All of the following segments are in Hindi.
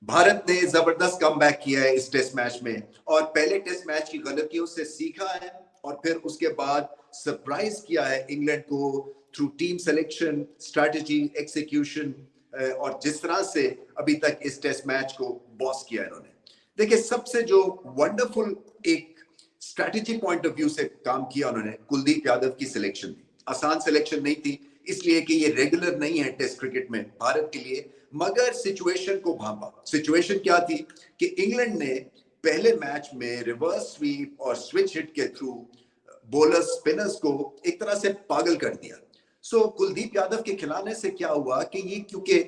भारत ने जबरदस्त कमबैक किया है इस टेस्ट मैच में और पहले टेस्ट मैच की गलतियों से सीखा है और फिर उसके बाद सरप्राइज किया है इंग्लैंड को through team selection, strategy, execution और जिस तरह से अभी तक इस टेस्ट मैच को बॉस किया इन्होंने। देखिए, सबसे जो वंडरफुल एक स्ट्रेटजी पॉइंट ऑफ व्यू से काम किया उन्होंने, कुलदीप यादव की सिलेक्शन थी। आसान सिलेक्शन नहीं थी, इसलिए कि ये रेगुलर नहीं है टेस्ट क्रिकेट में भारत के लिए, मगर सिचुएशन को भांपा। सिचुएशन क्या थी कि इंग्लैंड ने पहले मैच में रिवर्स स्वीप और स्विच हिट के थ्रू बॉलर स्पिनर्स को एक तरह से पागल कर दिया। सो कुलदीप यादव के खिलाने से क्या हुआ कि ये क्योंकि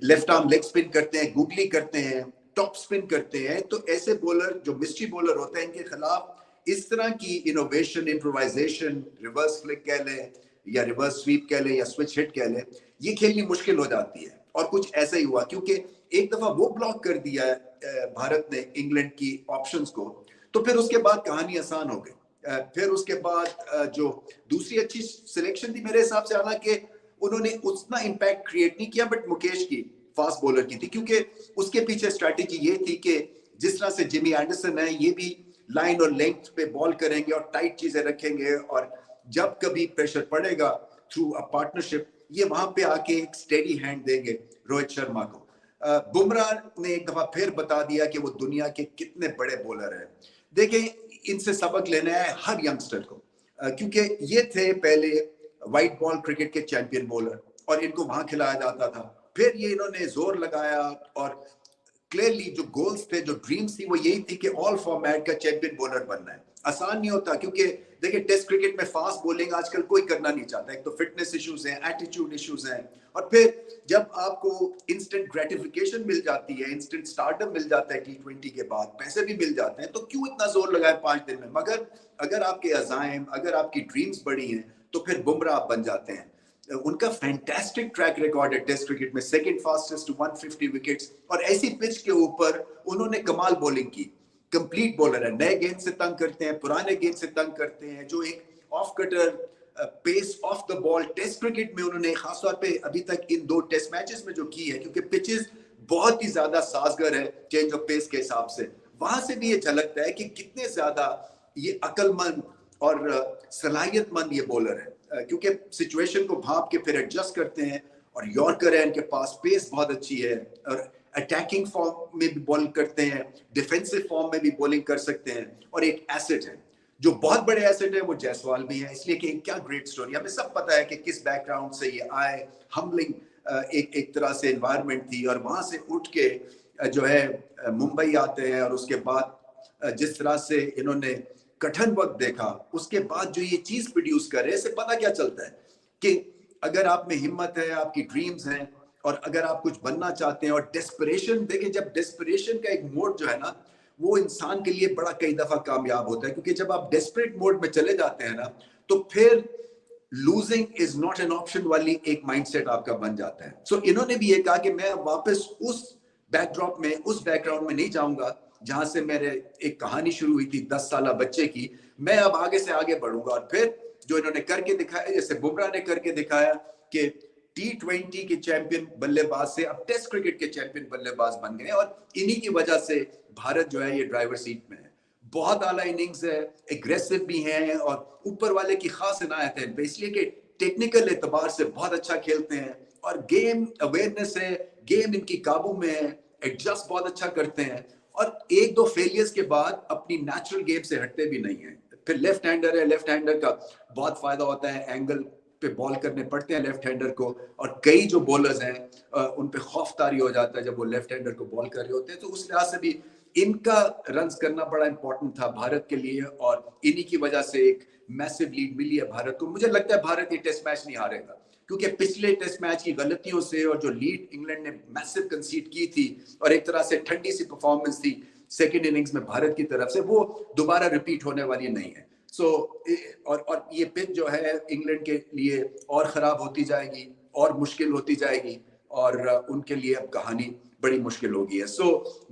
लेफ्ट आर्म लेग स्पिन करते हैं, गूगली करते हैं, टॉप स्पिन करते हैं, तो ऐसे बॉलर जो मिस्ट्री बॉलर होते हैं इनके खिलाफ इस तरह की इनोवेशन, इम्प्रोवाइजेशन, रिवर्स फ्लिक कह लें या रिवर्स स्वीप कह लें या स्विच हिट कह लें, ये खेलनी मुश्किल हो जाती है। और कुछ ऐसा ही हुआ क्योंकि एक दफा वो ब्लॉक कर दिया भारत ने इंग्लैंड की ऑप्शंस को, तो फिर उसके बाद कहानी आसान हो गई। फिर उसके बाद जो दूसरी अच्छी सिलेक्शन थी मेरे हिसाब से, हालांकि उन्होंने उतना इम्पैक्ट क्रिएट नहीं किया, बट मुकेश की फास्ट बॉलर की थी, क्योंकि उसके पीछे स्ट्रैटेजी ये थी कि जिस तरह से जिमी एंडरसन है, ये भी लाइन और लेंथ पे बॉल करेंगे और टाइट चीजें रखेंगे, और जब कभी प्रेशर पड़ेगा थ्रू अ पार्टनरशिप, ये वहां पे आके एक स्टेडी हैंड देंगे रोहित शर्मा को। बुमराह ने एक दफा फिर बता दिया कि वो दुनिया के कितने बड़े बॉलर हैं। देखें, इनसे सबक लेना है हर यंगस्टर को, क्योंकि ये थे पहले व्हाइट बॉल क्रिकेट के चैंपियन बॉलर और इनको वहां खिलाया जाता था। फिर ये इन्होंने जोर लगाया और क्लियरली जो गोल्स थे, जो ड्रीम्स थी, वो यही थी कि ऑल फॉर्मेट का चैंपियन बॉलर बनना है। आसान नहीं होता, क्योंकि देखिए टेस्ट क्रिकेट में फास्ट बॉलिंग आजकल कोई करना नहीं चाहता। एक तो फिटनेस इश्यूज हैं, एटीट्यूड इश्यूज हैं, और फिर जब आपको इंस्टेंट ग्रेटिफिकेशन मिल जाती है, इंस्टेंट स्टार्टअप मिल जाता है T20 के बाद, पैसे भी मिल जाते हैं, तो क्यों इतना जोर लगाए 5 दिन में। मगर अगर आपके अज़ाइम, अगर आपकी ड्रीम्स बड़ी हैं, तो फिर बुमराह बन जाते हैं। उनका फैंटास्टिक ट्रैक रिकॉर्ड है टेस्ट क्रिकेट में, सेकंड फास्टेस्ट 150 विकेट्स, और ऐसी पिच के ऊपर उन्होंने कमाल बॉलिंग की। कंप्लीट बॉलर है, नए गेंद से तंग करते हैं, पुराने गेंद से तंग करते हैं, जो एक off cutter pace off the ball test cricket में उन्होंने खासतौर पे अभी तक इन 2 टेस्ट मैचेस में जो की है, क्योंकि पिचेस बहुत ही ज्यादा साजगर है चेंज ऑफ पेस के हिसाब से, वहां से भी ये झलकता है कि कितने ज्यादा ये अक्लमंद और सलाहियतमंद ये बॉलर है, क्योंकि सिचुएशन को भाप के फिर एडजस्ट करते हैं। और यॉर्कर है, इनके पास पेस बहुत अच्छी है, और अटैकिंग फॉर्म में भी बॉलिंग करते हैं, डिफेंसिव फॉर्म में भी बॉलिंग कर सकते हैं, और एक एसेट है, जो बहुत बड़े एसेट है, वो जायसवाल भी है। इसलिए कि क्या ग्रेट स्टोरी, हमें सब पता है कि किस बैकग्राउंड से ये आए, हम्बलिंग एक तरह से एनवायरनमेंट थी, और वहां से उठ के जो है मुंबई आते हैं, और उसके बाद जिस तरह से इन्होंने कठिन वक्त देखा, उसके बाद जो ये चीज प्रोड्यूस करे, इससे पता क्या चलता है कि अगर आप में हिम्मत है, आपकी ड्रीम्स हैं, और अगर आप कुछ बनना चाहते हैं, और डेस्परेशन, देखिए जब डेस्परेशन का एक मोड जो है ना, वो इंसान के लिए बड़ा कई दफा कामयाब होता है, क्योंकि जब आप डेस्परेट मोड में चले जाते हैं ना, तो फिर losing is not an option वाली एक माइंडसेट आपका बन जाता है। सो इन्होंने भी ये कहा कि मैं वापस उस बैकड्रॉप में, उस बैकग्राउंड में नहीं जाऊंगा जहां से मेरे एक कहानी शुरू हुई थी 10 साल बच्चे की। मैं अब आगे से आगे बढ़ूंगा, और फिर जो इन्होंने करके दिखाया, जैसे बुमराह ने करके दिखाया कि T20 के चैंपियन बल्लेबाज से अब टेस्ट क्रिकेट के चैंपियन बल्लेबाज बन गए, और इन्हीं की वजह से भारत जो है ये ड्राइवर सीट में है। बहुत आला इनिंग्स है, एग्रेसिव भी हैं, और ऊपर वाले की खास इनायत है, इसलिए कि टेक्निकल एतबार से बहुत अच्छा खेलते हैं, और गेम अवेयरनेस है, गेम इनकी काबू में है, एडजस्ट बहुत अच्छा करते हैं, और 1-2 फेलियर्स के बाद अपनी नेचुरल गेम से हटते भी नहीं है। फिर लेफ्ट हैंडर है, लेफ्ट हैंडर का बहुत फायदा होता है, एंगल पे बॉल करने पड़ते हैं लेफ्ट हैंडर को, और कई जो बॉलर्स हैं उन पे खौफतारी हो जाता है जब वो लेफ्ट हैंडर को बॉल कर रहे होते हैं। तो उस लिहाज से भी इनका रन्स करना बड़ा इंपॉर्टेंट था भारत के लिए, और इन्हीं की वजह से एक मैसिव लीड मिली है भारत को। मुझे लगता है भारत ये टेस्ट मैच नहीं हारेगा, क्योंकि पिछले टेस्ट मैच की गलतियों से, और जो लीड इंग्लैंड ने मैसिव कंसीड की थी, और एक तरह से ठंडी सी परफॉर्मेंस थी सेकेंड इनिंग्स में भारत की तरफ से, वो दोबारा रिपीट होने वाली नहीं है। और ये पिच जो है इंग्लैंड के लिए और खराब होती जाएगी, और मुश्किल होती जाएगी, और उनके लिए अब कहानी बड़ी मुश्किल हो गई है।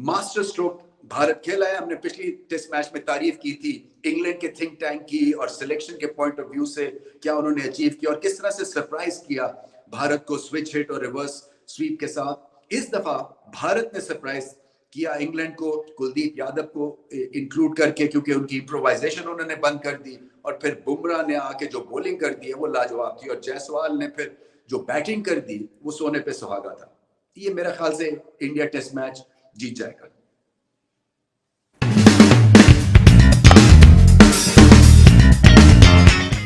मास्टर स्ट्रोक भारत खेला है। हमने पिछली टेस्ट मैच में तारीफ की थी इंग्लैंड के थिंक टैंक की, और सिलेक्शन के पॉइंट ऑफ व्यू से क्या उन्होंने अचीव किया, और किस तरह से सरप्राइज किया भारत को स्विच हिट और रिवर्स स्वीप के साथ। इस दफा भारत ने सरप्राइज किया इंग्लैंड को, कुलदीप यादव को इंक्लूड करके, क्योंकि उनकी इम्प्रोवाइजेशन उन्होंने बंद कर दी, और फिर बुमराह ने आके जो बॉलिंग कर दी है वो लाजवाब थी, और जायसवाल ने फिर जो बैटिंग कर दी वो सोने पे सुहागा था। ये मेरे ख्याल से इंडिया टेस्ट मैच जीत जाएगा।